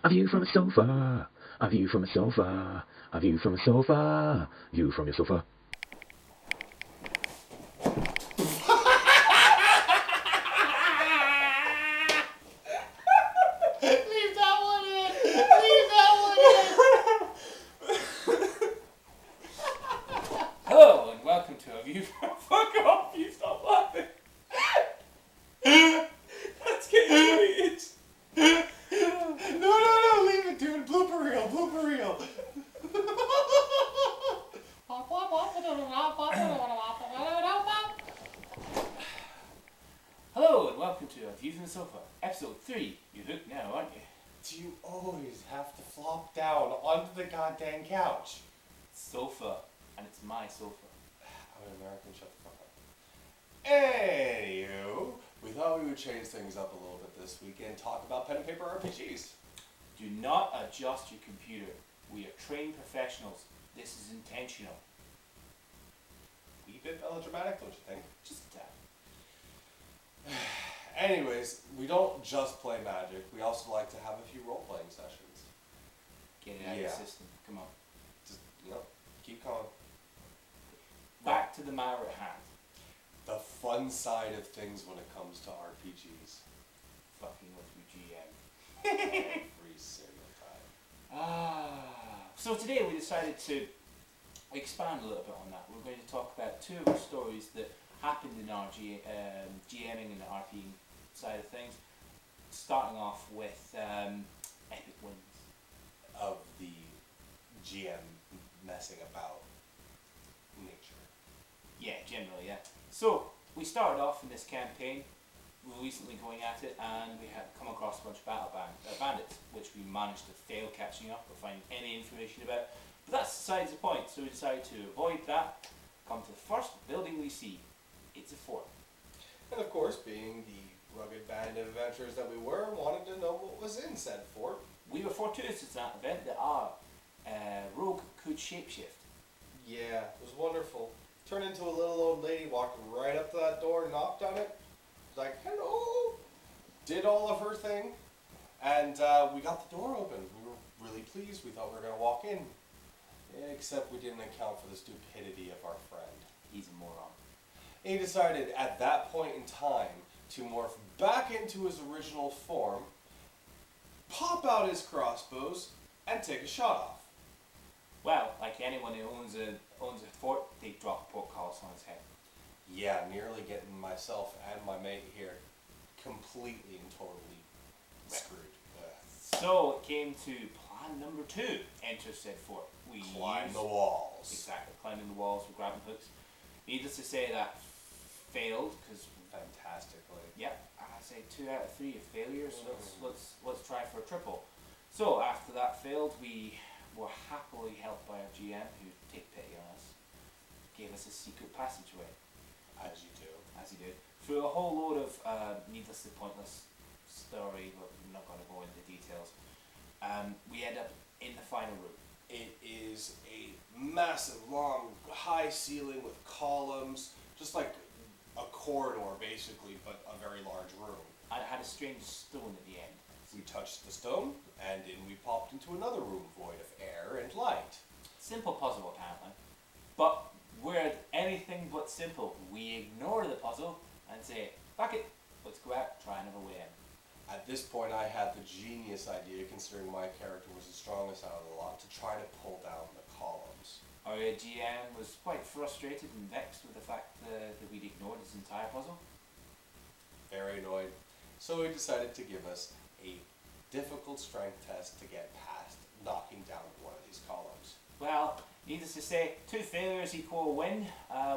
A view from a sofa. A view from a sofa. A view from a sofa. View from your sofa. Leave that one in. Leave that one in. Hello and welcome to a view from. Fuck off! You stop laughing. That's getting weird. No, leave it, dude. Blooper reel, blooper reel. Hello and welcome to a view from the sofa, episode 3. You hooked now, aren't you? Do you always have to flop down onto the goddamn couch? Sofa, and it's my sofa. I'm an American, shut the fuck up. Anywho, we thought we would change things up a little bit this week and talk about pen and paper RPGs. Do not adjust your computer. We are trained professionals. This is intentional. Wee bit melodramatic, don't you think? Just a tap. Anyways, we don't just play Magic. We also like to have a few role-playing sessions. Get it out of Yeah. your system. Come on. Just, keep going. Back to the matter at hand. The fun side of things when it comes to RPGs. Fucking with your GM. Every single time. So today we decided to expand a little bit on that. We're going to talk about two of our stories that happened in our GMing and the RPing side of things. Starting off with epic wins. Of the GM messing about nature. Yeah, generally, yeah. So we started off in this campaign. We were recently going at it, and we had come across a bunch of bandits, which we managed to fail catching up or finding any information about. But that's besides the point. So we decided to avoid that. Come to the first building we see. It's a fort. And of course, being the rugged band of adventurers that we were, wanted to know what was in said fort. We were fortuitous at that event that our rogue could shapeshift. Yeah, it was wonderful. Turned into a little old lady, walked right up to that door, knocked on it, was like, hello, did all of her thing, and we got the door open. We were really pleased. We thought we were going to walk in, except we didn't account for the stupidity of our friend. He's a moron. He decided at that point in time to morph back into his original form, pop out his crossbows, and take a shot off. Well, like anyone who owns a fort, they drop portcullis on his head. Yeah, nearly getting myself and my mate here completely and totally screwed. So it came to plan number 2. Enter said fort. We Climb the walls. Exactly, climbing the walls with grappling hooks. Needless to say that failed because Fantastically. yep, I say 2 out of 3 are failures. Let's try for a triple. So after that failed, we were happily helped by our GM who take pity on us, gave us a secret passageway. As you do. As he did, through a whole load of needlessly pointless story, but I'm not going to go into details. We end up in the final room. It is a massive, long, high ceiling with columns, just like a corridor basically, but a very large room. And it had a strange stone at the end. We touched the stone, and in we popped into another room void of air and light. Simple puzzle apparently, but we're anything but simple. We ignore the puzzle and say, fuck it, let's go out, try another way in. At this point, I had the genius idea, considering my character was the strongest out of the lot, to try to pull down the columns. Our GM was quite frustrated and vexed with the fact that we'd ignored his entire puzzle. Very annoyed. So he decided to give us a difficult strength test to get past knocking down one of these columns. Well, needless to say, 2 failures equal a win.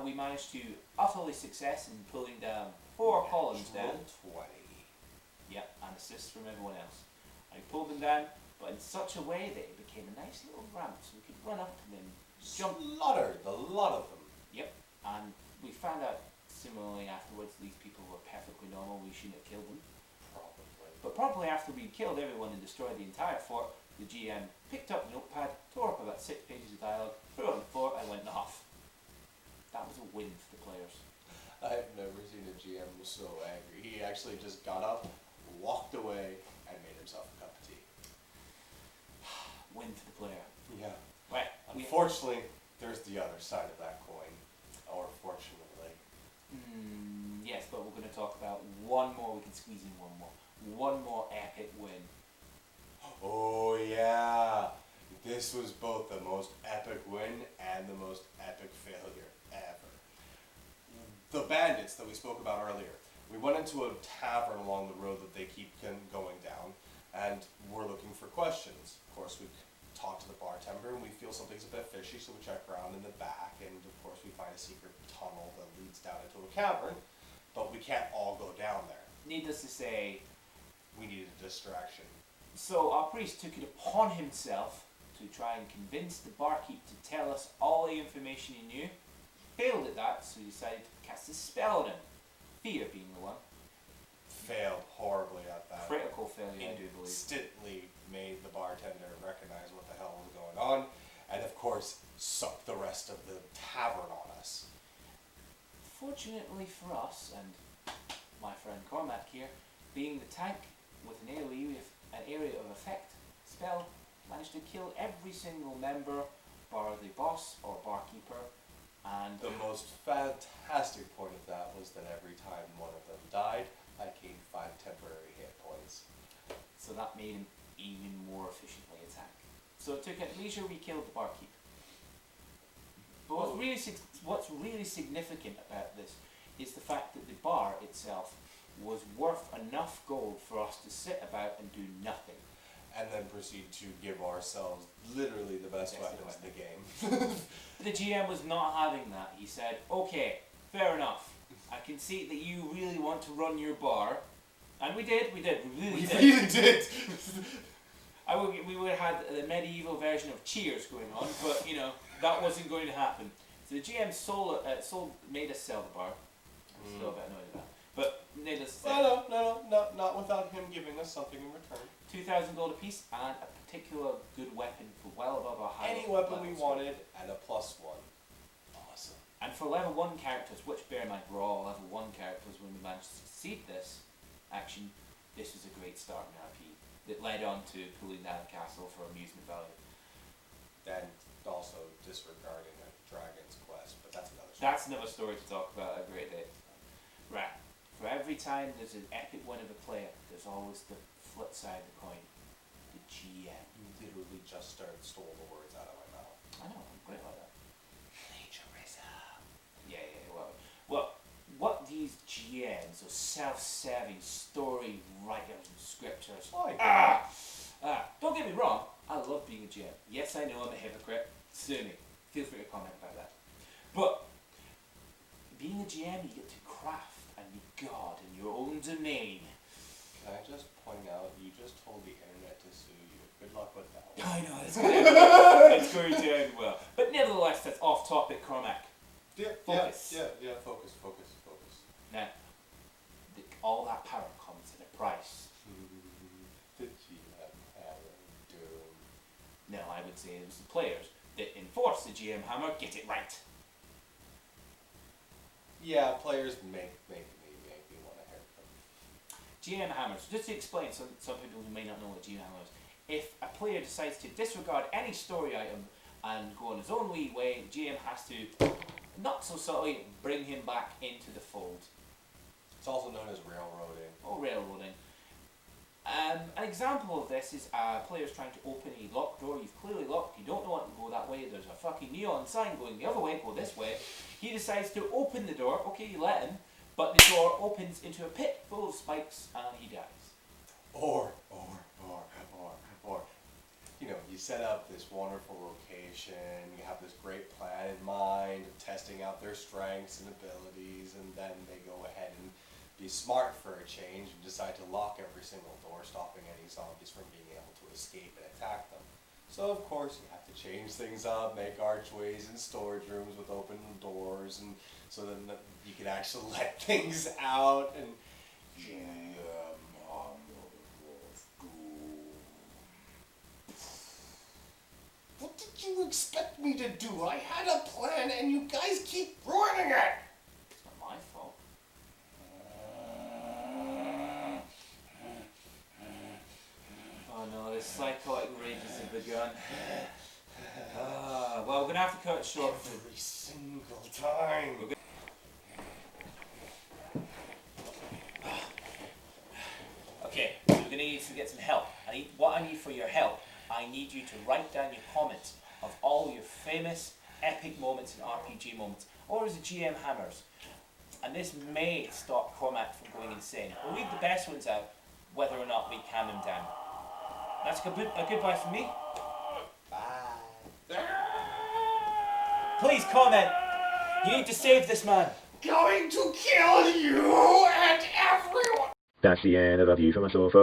We managed to utterly success in pulling down 4 columns down. 20. Yep, and assists from everyone else. I pulled them down, but in such a way that it became a nice little ramp so we could run up and then jump. Slaughtered the lot of them. Yep, and we found out similarly afterwards these people were perfectly normal, we shouldn't have killed them. Probably. But promptly after we killed everyone and destroyed the entire fort, the GM picked up a notepad, tore up about 6 pages of dialogue, threw it on the floor and went off. That was a win for the players. I've never seen a GM so angry. He actually just got up, walked away, and made himself a cup of tea. Unfortunately, there's the other side of that coin. Or fortunately. Yes, but we're going to talk about one more. We can squeeze in one more. One more epic win. Oh yeah. This was both the most epic win and the most epic failure ever. The bandits that we spoke about earlier. We went into a tavern along the road that they keep going down, and we're looking for questions. Of course, we talk to the bartender, and we feel something's a bit fishy, so we check around in the back, and of course we find a secret tunnel that leads down into a cavern, but we can't all go down there. Needless to say, we needed a distraction. So our priest took it upon himself to try and convince the barkeep to tell us all the information he knew. Failed at that, so he decided to cast a spell on him. Fear being the one. Failed horribly at that. Critical failure, I do believe. Instantly made the bartender recognize what the hell was going on, and of course sucked the rest of the tavern on us. Fortunately for us, and my friend Cormac here, being the tank with an area of effect spell, managed to kill every single member, bar the boss or barkeeper, and the most fantastic point of that was that every time one of them died, I gained 5 temporary hit points. So that made him even more efficiently attack. So it took at leisure we killed the barkeep. But what's really significant about this is the fact that the bar itself was worth enough gold for us to sit about and do nothing. And then proceed to give ourselves literally the best weapons in the game. The GM was not having that. He said, okay, fair enough. I can see that you really want to run your bar. And we did, we really did. We would have had the medieval version of Cheers going on, but you know, that wasn't going to happen. So the GM made us sell the bar. I'm still a bit annoyed at that. But needless to say. No, not without him giving us something in return. 2,000 gold apiece and a particular good weapon for well above our high. Any weapon we wanted and a +1. Awesome. And for level 1 characters, which bear in mind we're all level 1 characters when we managed to succeed this action, this was a great start in RP that led on to pulling down the castle for amusement value. And also disregarding a dragon's quest, but that's another story. That's another story to talk about a great day. Right. For every time there's an epic win of a player, there's always the flip side of the coin. The GM. You literally just stole the words out of my mouth. I know, I'm great like that. Plagiarism. Yeah, well, what these GMs, those self-serving story writers and scripters. Don't get me wrong, I love being a GM. Yes, I know I'm a hypocrite. Sue me. Feel free to comment about that. But being a GM, you get to craft and be God in your own domain. Can I just point out, you just told the internet to sue you. Good luck with that one. I know, it's going to end well. But nevertheless, that's off topic, Cormac. Focus. Yeah, focus. Now, all that power comes at a price. The GM hammer doom. No, I would say it was the players that enforce the GM hammer, get it right. Yeah, players make me want a haircut. GM hammers, just to explain, some people who may not know what GM hammer is, if a player decides to disregard any story item and go on his own wee way, the GM has to, not so subtly, bring him back into the fold. It's also known as railroading. Or railroading. An example of this is players trying to open a locked door. You've clearly locked, you don't want to go that way, there's a fucking neon sign going the other way, go this way. He decides to open the door, okay, you let him, but the door opens into a pit full of spikes and he dies. Or, you know, you set up this wonderful location, you have this great plan in mind, testing out their strengths and abilities, and then they go ahead and be smart for a change and decide to lock every single door, stopping any zombies from being able to escape and attack them. So of course you have to change things up, make archways and storage rooms with open doors, and so then you can actually let things out and What did you expect me to do? I had a plan and you guys keep ruining it! It's not my fault. Oh no, the psychotic rages have begun. Well, we're going to have to cut it short. Every single time. Okay, so we're going to need to get some help. What I need for your help, I need you to write down your comments of all your famous epic moments and RPG moments, or as a GM hammers. And this may stop Cormac from going insane. We'll read the best ones out, whether or not we calm him down. That's a goodbye from me. Bye. Please comment. You need to save this man. Going to kill you and everyone. That's the end of A View from a Sofa.